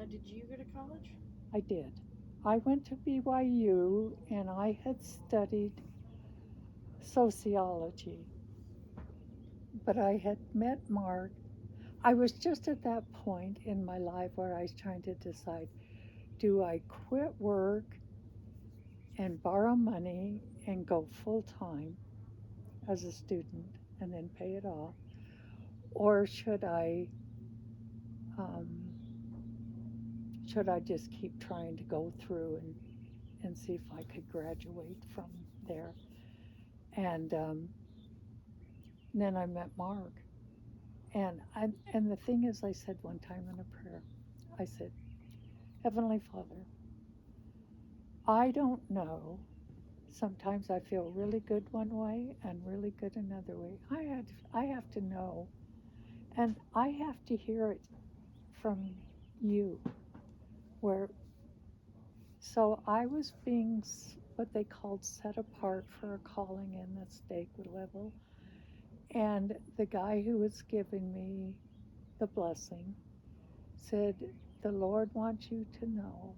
did you go to college? I did. I went to BYU and I had studied sociology, but I had met Mark. I was just at that point in my life where I was trying to decide, do I quit work and borrow money and go full time as a student and then pay it off? Or um, should I just keep trying to go through and see if I could graduate from there? And then I met Mark. And the thing is, I said one time in a prayer, I said, Heavenly Father, I don't know. Sometimes I feel really good one way and really good another way. I have to know, and I have to hear it from you. Where so I was being what they called set apart for a calling in the stake level, and the guy who was giving me the blessing said, "The Lord wants you to know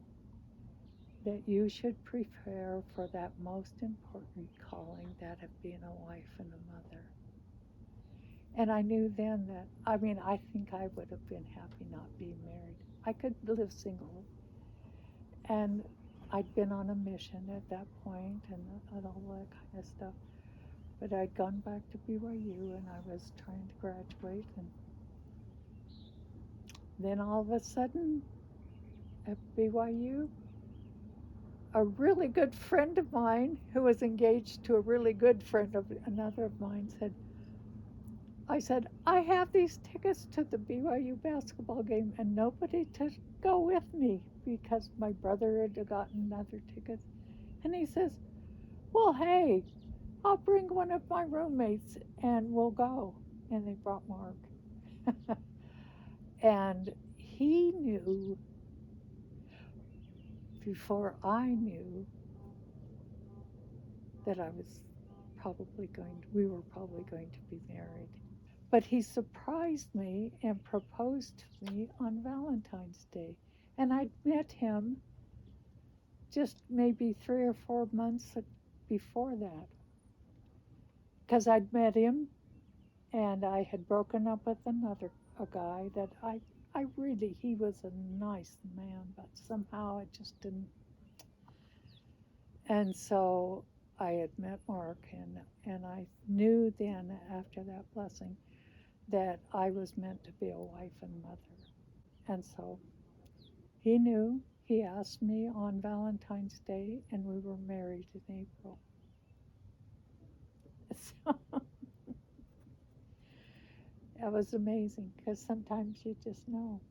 that you should prepare for that most important calling, that of being a wife and a mother." And I knew then that, I mean, I think I would have been happy not being married. I could live single. And I'd been on a mission at that point and all that kind of stuff. But I'd gone back to BYU and I was trying to graduate. And then all of a sudden at BYU, a really good friend of mine who was engaged to a really good friend of another of mine said, I said, I have these tickets to the BYU basketball game and nobody to go with me because my brother had gotten other tickets. And he says, well, hey, I'll bring one of my roommates and we'll go. And they brought Mark. And he knew before I knew that we were probably going to be married. But he surprised me and proposed to me on Valentine's Day. And I'd met him just maybe 3 or 4 months before that. Because I'd met him and I had broken up with a guy that I really, he was a nice man, but somehow it just didn't. And so I had met Mark, and I knew then after that blessing that I was meant to be a wife and mother. And so he knew. He asked me on Valentine's Day, and we were married in April. So that was amazing because sometimes you just know.